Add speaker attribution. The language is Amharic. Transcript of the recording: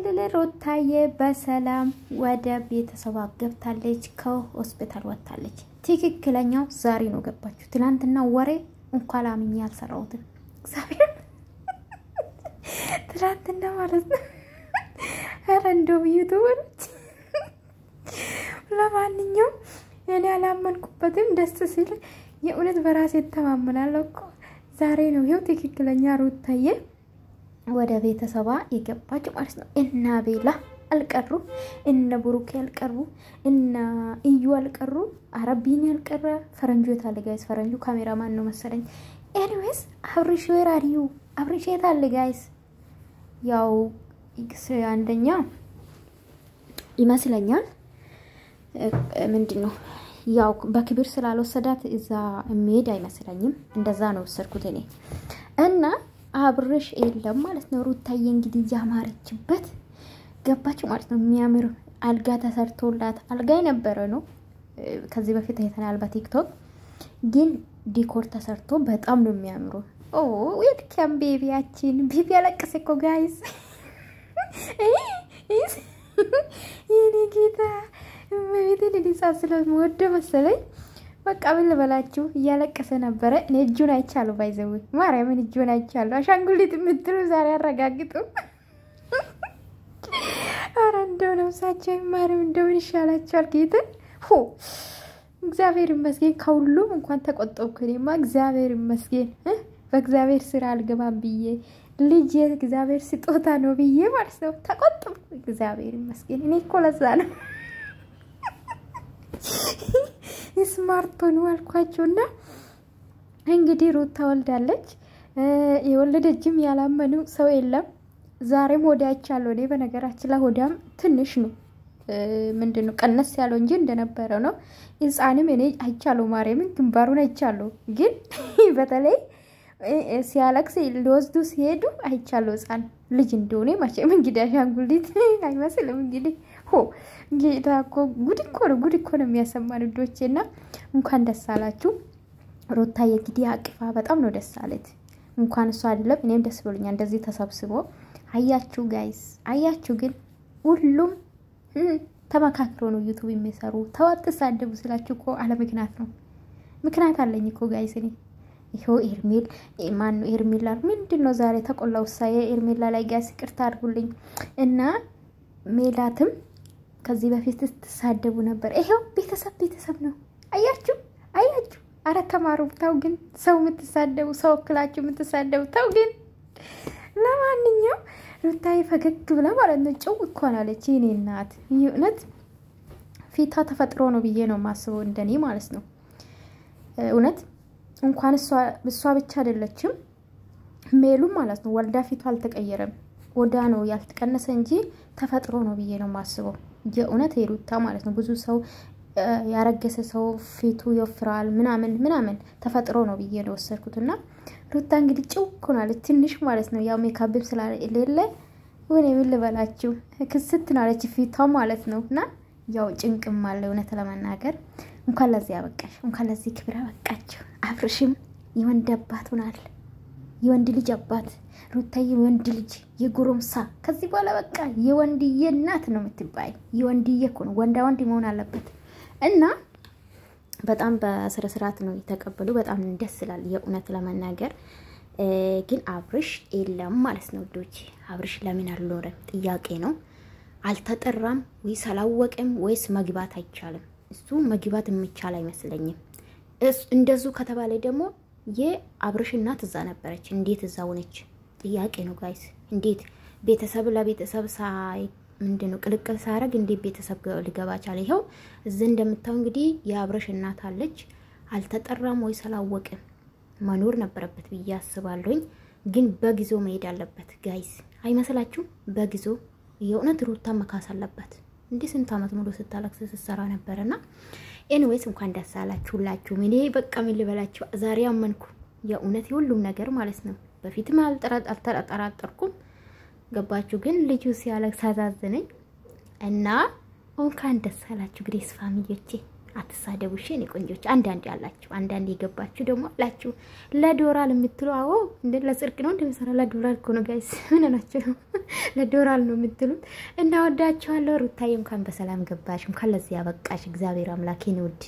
Speaker 1: ሩታዬ በሰላም ወደ ቤተሰቧ ገብታለች ከሆስፒታል ወጣለች ትክክለኛው ዛሬ ነው ገባችሁ ትላንትና ወሬ እንኳን አምኜ አልሰራሁትም እግዚአብሔር ትላንትና ማለት ነው አረንዶም ዩቲዩበሮች ለማንኛውም እኔ አላመንኩበትም ደስ ሲል የእውነት በራሴ ተማመናለሁ እኮ ዛሬ ነው ይሄው ትክክለኛ ሩታዬ ወደ ቤተሰቧ የገባች ማለት ነው እና ቤላ አልቀሩ እና ብሩክ ያልቀሩ እና እዩ አልቀሩ አረቢን ያልቀረ ፈረንጆ ታለ ጋይስ ፈረንጆ ካሜራማን ነው መሰለኝ ኤኒዌይስ አብሪሽ ዌር አር ዩ አብሪሽ ታለ ጋይስ ያው ኢክስ አንደኛ ይመስለኛል ምንድነው ያው በክብር ስላልወሰዳት እዛ ሜድ አይመስለኝም እንደዛ ነው ወሰርኩት እኔ እና አብርሽ የለም ማለት ነው ሩታዬ እንግዲህ ያማረችበት ገባች ማለት ነው የሚያምር አልጋ ተሰርቶላት አልጋ የነበረ ነው ከዚህ በፊት አይተናል በቲክቶክ ግን ዲኮር ተሰርቶ በጣም ነው የሚያምሩ ኦ ዌልካም ቤቢያችን ቤቢ ያለቀሰ እኮ ጋይስ የኔ ጌታ በቤቴ ሊሳስለው ወደ መሰለኝ በቃ ምን ልበላችሁ ያለቀሰ ነበር እኔ እጁን አይቻለሁ ባይዘው ማርያምን እጁን አይቻለሁ አሻንጉሊት ምትሉ ዛሬ አረጋግጡ አራንደው ነው ሳቸው ማርያም እንደው ይሻላችኋል ጌታ ሆ እግዚአብሔር ይመስገን ከሁሉም እንኳን ተቆጠብኩኝማ እግዚአብሔር ይመስገን በእግዚአብሔር ስራ አልገባም ብዬ ልጅ እግዚአብሔር ስጦታ ነው ብዬ ማለት ነው ተቆጠብኩ እግዚአብሔር ይመስገን እኔ እኮ ለዛ ነው ስማርት ነው አልኳቸውና እንግዲህ ሩታ ወልዳለች የወለደችም ያላመኑ ሰው የለም ዛሬም ወዳቻለሁ እኔ በነገራችን ላይ ሆዳም ትንሽ ነው ምንድነው ቀነስ ያለው እንጂ እንደነበረው ነው ኢንሳንም እኔ አይቻለሁ ማርያምን ግንባሩን አይቻለሁ ግን በተለይ ሲያለቅስ ሊወስዱ ሲሄዱ አይቻለሁ ኢንሳን ልጅ እንደሆነ ማቸም እንግዲህ አሻንጉሊት አይመስልም እንግዲህ ሆ ጌታኮ ጉድ እኮ ነው የሚያሰማን ዶቼና እንኳን ደስ አላችሁ ሩታዬ እንግዲህ አቅፋ በጣም ነው ደስ አለት እንኳን እሷ አይደለም እኔም ደስ ብሎኛል እንደዚህ ተሰብስቦ አያችሁ ጋይስ አያችሁ ግን ሁሉም ተመካክሮ ነው ዩቲዩብ የሚሰሩ ተዋጥሳደቡ ስላችሁ እኮ አለ ምክንያት አለኝ እኮ ጋይስ እኔ ይሄው ኤርሜል ማን ነው ኤርሜላ ምንድነው ዛሬ ተቆላው ሳይ ኤርሜላ ላይ ጋይስ ቅርታ አድርጉልኝ እና ሜላትም ከዚህ በፊት ተሳደቡ ነበር ይሄው ቤተሰብ ነው አያችሁ አረ ተማሩ ታው ግን ሰው ምትሳደቡ ሰው ክላችሁ ምትሳደቡ ታው ግን ለማንኛው ሩታዬ ፈገግ ብላ ማለት ነው ጨው እኮናለች የኔ እናት እውነት ፊታ ተፈጥሮ ነው ብዬ ነው ማስበው እንደኔ ማለት ነው እውነት እንኳን እሷ ብቻ አይደለችም ሜሉ ማለት ነው ወልዳ ፊቷ አልተቀየረም ወዳ ነው ያልተቀነሰ እንጂ ተፈጥሮ ነው ብዬ ነው ማስበው የእውነት ሩታ ማለት ነው ብዙ ሰው ያረገሰ ሰው ፊቱ ይወፍራል ምናምን ተፈጥሮ ነው ብዬ ነው ወሰርኩትና ሩታ እንግዲህ ጭውኩናለች ትንሽ ማለት ነው ያው ሜካፕ ስለሌለ ወኔ ምን ልበላችሁ ክስት ናለች ፊቷ ማለት ነውና ያው ጭንቅም አለ እውነት ለማናገር እንኳን ለዚህ አበቃሽ እንኳን ለዚህ ክብር አበቃችሁ አብርሽም የወንድ አባት ሆናል የወንድ ልጅ አባት ሩታዬ የወንድ ልጅ የጉሩምሳ ከዚህ በኋላ በቃ የወንድዬ እናት ነው የምትባይ የወንድዬ እኮ ነው ወንድ መሆን አለበት እና በጣም በስርዓት ነው የተቀበሉ በጣም ደስ ይላል የእውነት ለማናገር ግን አብርሽ የለም ማለት ነው ዶች አብርሽ ለምን አልኖረም ጥያቄ ነው አልተጠራም ወይ ሰላወቀም ወይስ መግባት አይቻልም እሱ መግባት የሚቻል አይመስለኝም እንደዙ ከተባለ ደግሞ የአብርሽ እናት እዛ ነበረች እንዴት እዛ ሆነች ጥያቄ ነው ጋይስ እንዴት ቤተሰብ ለቤተሰብ ሳይ ምንድነው ቅልቅል ሳረግ እንዴት ቤተሰብ ሊገባቻል ይሄው እዚህ እንደምታው እንግዲህ የአብርሽ እናት አለች አልተጠራም ወይ ሰላወቀ መኖር ነበረበት ብዬ አስባለሁኝ ግን በጊዜው መሄድ አለበት ጋይስ አይመስላችሁ በጊዜው የእውነት ሩታ መካስ አለበት እንዴ ስንት አመት ሙሉ ስታለቅስ ስትሰራ ነበርና ኤኒዌይስ እንኳን ደስ አላችሁ ሁላችሁ እኔ በቃ ምን ልበላችሁ ዛሬ አመንኩ የእውነት ሁሉም ነገር ማለት ነው በፊትም አልጠራጠርኩም ገባችሁ ግን ልጁ ሲያለቅስ አዛዘነኝ እና እንኳን ደስ አላችሁ ግሬስ ፋሚሊዎቼ
Speaker 2: አትሳደቡ እሺ እኔ ቆንጆች አንዳንድ ያላችሁ አንዳንድ የገባችሁ ደግሞ አላችሁ ለዶራል የምትሉ አዎ እንደ ለጽድቅ ነው እንደምሰራ ለዶራል እኮ ነው ጋይስ ምን ናችሁ ለዶራል ነው የምትሉት እና ወዳችኋለሁ ሩታዬ እንኳን በሰላም ገባሽ እንኳን ለዚህ ያበቃሽ እግዚአብሔር አምላክ ይንውድ